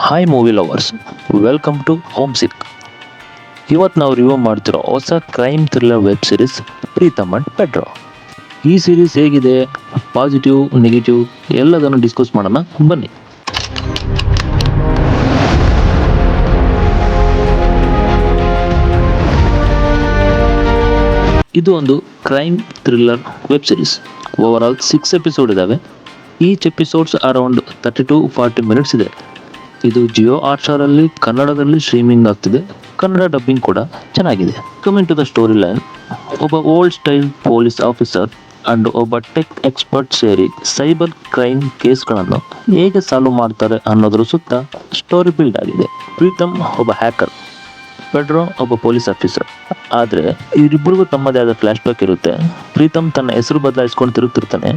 Hi movie lovers, welcome to home sick. ಇವತ್ತು ನಾವು review ಮಾಡ್ತಿರೋ ಹೊಸ crime thriller web series Pritam and Pedro. ಈ ಸೀರೀಸ್ ಹೇಗಿದೆ, ಪಾಸಿಟಿವ್ ನೆಗೆಟಿವ್ ಎಲ್ಲದನ್ನು ಡಿಸ್ಕಸ್ ಮಾಡೋಣ ಬನ್ನಿ. ಇದು ಒಂದು crime thriller web series. Overall 6 episode ಇದಾವೆ. Each episodes around 30 to 40 minutes ಇದೆ. ಇದು ಜಿಯೋ ಹಾಟ್‌ಸ್ಟಾರ್ ಅಲ್ಲಿ ಕನ್ನಡದಲ್ಲಿ ಸ್ಟ್ರೀಮಿಂಗ್ ಆಗ್ತಿದೆ. ಕನ್ನಡ ಡಬ್ಬಿಂಗ್ ಕೂಡ ಚೆನ್ನಾಗಿದೆ. Coming to the storyline, ಒಬ್ಬ old style police officer and ಒಬ್ಬ ಟೆಕ್ ಎಕ್ಸ್ಪರ್ಟ್ ಸೇರಿ ಸೈಬರ್ ಕ್ರೈಮ್ ಕೇಸ್ಗಳನ್ನು ಹೇಗೆ ಸಾಲ್ವ್ ಮಾಡ್ತಾರೆ ಅನ್ನೋದ್ರ ಸುತ್ತ ಸ್ಟೋರಿ ಬಿಲ್ಡ್ ಆಗಿದೆ. ಪ್ರೀತಮ್ ಒಬ್ಬ ಹ್ಯಾಕರ್, ಪೆಡ್ರೋ ಒಬ್ಬ ಪೊಲೀಸ್ ಆಫೀಸರ್. ಆದರೆ ಇವರಿಬ್ಬರಿಗೂ ತಮ್ಮದೇ ಆದ ಫ್ಲಾಶ್ ಬ್ಯಾಕ್ ಇರುತ್ತೆ. ಪ್ರೀತಮ್ ತನ್ನ ಹೆಸರು ಬದಲಾಯಿಸ್ಕೊಂಡು ತಿರುಗ್ತಿರ್ತಾನೆ.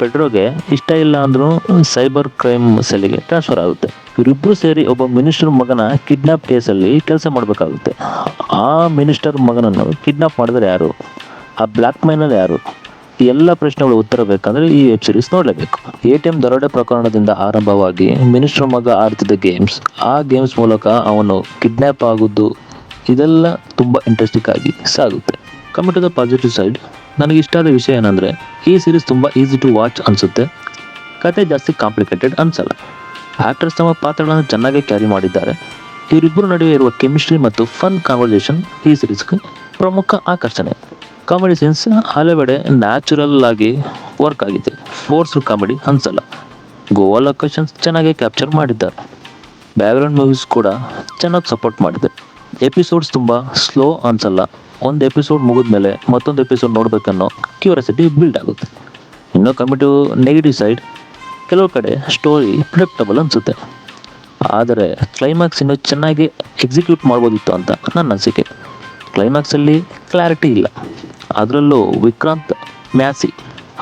ಪೆಡ್ರೋಗೆ ಇಷ್ಟ ಇಲ್ಲ ಅಂದ್ರೂ ಸೈಬರ್ ಕ್ರೈಮ್ ಸೆಲ್ಗೆ ಟ್ರಾನ್ಸ್ಫರ್ ಆಗುತ್ತೆ. ಇವರಿಬ್ಬರು ಸೇರಿ ಒಬ್ಬ ಮಿನಿಸ್ಟರ್ ಮಗನ ಕಿಡ್ನಾಪ್ ಕೇಸಲ್ಲಿ ಕೆಲಸ ಮಾಡಬೇಕಾಗುತ್ತೆ. ಆ ಮಿನಿಸ್ಟರ್ ಮಗನನ್ನು ಕಿಡ್ನಾಪ್ ಮಾಡಿದ್ರೆ ಯಾರು, ಆ ಬ್ಲ್ಯಾಕ್ ಮೈನರ್ ಯಾರು, ಈ ಎಲ್ಲ ಪ್ರಶ್ನೆಗಳು ಉತ್ತರ ಬೇಕಂದ್ರೆ ಈ ವೆಬ್ ಸೀರೀಸ್ ನೋಡಲೇಬೇಕು. ATM ದರೋಡೆ ಪ್ರಕರಣದಿಂದ ಆರಂಭವಾಗಿ ಮಿನಿಸ್ಟರ್ ಮಗ ಆಡ್ತಿದ್ದ ಗೇಮ್ಸ್, ಆ ಗೇಮ್ಸ್ ಮೂಲಕ ಅವನು ಕಿಡ್ನಾಪ್ ಆಗೋದು, ಇದೆಲ್ಲ ತುಂಬ ಇಂಟ್ರೆಸ್ಟಿಂಗ್ ಆಗಿ ಸಾಗುತ್ತೆ. Coming to the positive side, ನನಗೆ ಇಷ್ಟ ಆದ ವಿಷಯ ಏನಂದರೆ ಈ ಸೀರೀಸ್ ತುಂಬ ಈಸಿ ಟು ವಾಚ್ ಅನಿಸುತ್ತೆ. ಕತೆ ಜಾಸ್ತಿ ಕಾಂಪ್ಲಿಕೇಟೆಡ್ ಅನಿಸಲ್ಲ. ಆ್ಯಕ್ಟರ್ಸ್ ತಮ್ಮ ಪಾತ್ರಗಳನ್ನು ಚೆನ್ನಾಗಿ ಕ್ಯಾರಿ ಮಾಡಿದ್ದಾರೆ. ಇವರಿಬ್ಬರು ನಡುವೆ ಇರುವ ಕೆಮಿಸ್ಟ್ರಿ ಮತ್ತು ಫನ್ ಕಾನ್ವರ್ಸೇಷನ್ ಈ ಸೀರೀಸ್ಗೆ ಪ್ರಮುಖ ಆಕರ್ಷಣೆ. ಕಾಮಿಡಿ ಸೀನ್ಸ್ ಹಲವೆಡೆ ನ್ಯಾಚುರಲ್ ಆಗಿ ವರ್ಕ್ ಆಗಿದೆ. ಫೋರ್ಸ್ಡ್ ಕಾಮಿಡಿ ಅನಿಸಲ್ಲ. ಗೋವಾ ಲೊಕೇಶನ್ಸ್ ಚೆನ್ನಾಗಿ ಕ್ಯಾಪ್ಚರ್ ಮಾಡಿದ್ದಾರೆ. ಬ್ಯಾಕ್ಗ್ರೌಂಡ್ ಮೂವೀಸ್ ಕೂಡ ಚೆನ್ನಾಗಿ ಸಪೋರ್ಟ್ ಮಾಡಿದೆ. ಎಪಿಸೋಡ್ಸ್ ತುಂಬ ಸ್ಲೋ ಅನಿಸಲ್ಲ. ಒಂದು ಎಪಿಸೋಡ್ ಮುಗಿದ್ಮೇಲೆ ಮತ್ತೊಂದು ಎಪಿಸೋಡ್ ನೋಡಬೇಕನ್ನೋ ಕ್ಯೂರಿಯಾಸಿಟಿ ಬಿಲ್ಡ್ ಆಗುತ್ತೆ. ಇನ್ನು ಕಮಿಂಗ್ ಟು ನೆಗೆಟಿವ್ ಸೈಡ್, ಕೆಲವು ಕಡೆ ಸ್ಟೋರಿ ಪ್ರಿಡಿಕ್ಟಬಲ್ ಅನಿಸುತ್ತೆ. ಆದರೆ ಕ್ಲೈಮ್ಯಾಕ್ಸ್ ಇನ್ನೂ ಚೆನ್ನಾಗಿ ಎಕ್ಸಿಕ್ಯೂಟ್ ಮಾಡ್ಬೋದಿತ್ತು ಅಂತ ನನ್ನ ಅನಿಸಿಕೆ. ಕ್ಲೈಮ್ಯಾಕ್ಸಲ್ಲಿ ಕ್ಲಾರಿಟಿ ಇಲ್ಲ. ಅದರಲ್ಲೂ ವಿಕ್ರಾಂತ್ ಮ್ಯಾಸಿ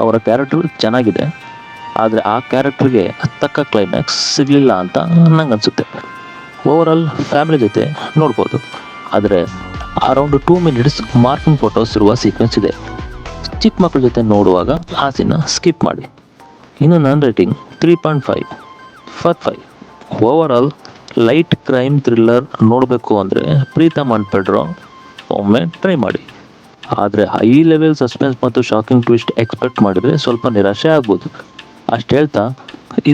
ಅವರ ಕ್ಯಾರೆಕ್ಟರ್ ಚೆನ್ನಾಗಿದೆ, ಆದರೆ ಆ ಕ್ಯಾರೆಕ್ಟರ್ಗೆ ತಕ್ಕ ಕ್ಲೈಮ್ಯಾಕ್ಸ್ ಸಿಗಲಿಲ್ಲ ಅಂತ ನಂಗೆ ಅನಿಸುತ್ತೆ. ಓವರಾಲ್ ಫ್ಯಾಮಿಲಿ ಜೊತೆ ನೋಡ್ಬೋದು, ಆದರೆ ಅರೌಂಡ್ 2 ಮಿನಿಟ್ಸ್ ಮಾರ್ಕಿಂಗ್ ಫೋಟೋಸ್ ಇರುವ ಸೀಕ್ವೆನ್ಸ್ ಇದೆ. ಚಿಕ್ಕ ಮಕ್ಕಳ ಜೊತೆ ನೋಡುವಾಗ ಆ ಸೀನ ಸ್ಕಿಪ್ ಮಾಡಿ. ಇನ್ನು ನನ್ನ rating 3.5 for 5. Over all light crime thriller ನೋಡಬೇಕು ಅಂದರೆ ಪ್ರೀತಮ್ ಅಂಡ್ ಪೆಡ್ರೋ ಒಮ್ಮೆ ಟ್ರೈ ಮಾಡಿ. ಆದರೆ ಹೈ ಲೆವೆಲ್ ಸಸ್ಪೆನ್ಸ್ ಮತ್ತು ಶಾಕಿಂಗ್ ಟ್ವಿಸ್ಟ್ ಎಕ್ಸ್ಪೆಕ್ಟ್ ಮಾಡಿದರೆ ಸ್ವಲ್ಪ ನಿರಾಶೆ ಆಗ್ಬೋದು. ಅಷ್ಟು ಹೇಳ್ತಾ,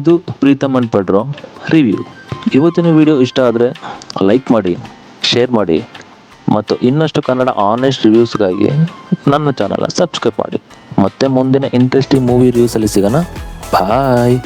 ಇದು ಪ್ರೀತಮ್ ಅಂಡ್ ಪೆಡ್ರೋ ರಿವ್ಯೂ. ಇವತ್ತಿನ ವಿಡಿಯೋ ಇಷ್ಟ ಆದರೆ ಲೈಕ್ ಮಾಡಿ, ಶೇರ್ ಮಾಡಿ ಮತ್ತು ಇನ್ನಷ್ಟು ಕನ್ನಡ ಆನೆಸ್ಟ್ ರಿವ್ಯೂಸ್ಗಾಗಿ ನನ್ನ ಚಾನಲ್ ಸಬ್ಸ್ಕ್ರೈಬ್ ಮಾಡಿ. ಮತ್ತೆ ಮುಂದಿನ ಇಂಟ್ರೆಸ್ಟಿಂಗ್ ಮೂವಿ ರಿವ್ಯೂಸಲ್ಲಿ ಸಿಗೋಣ. ಬಾಯ್.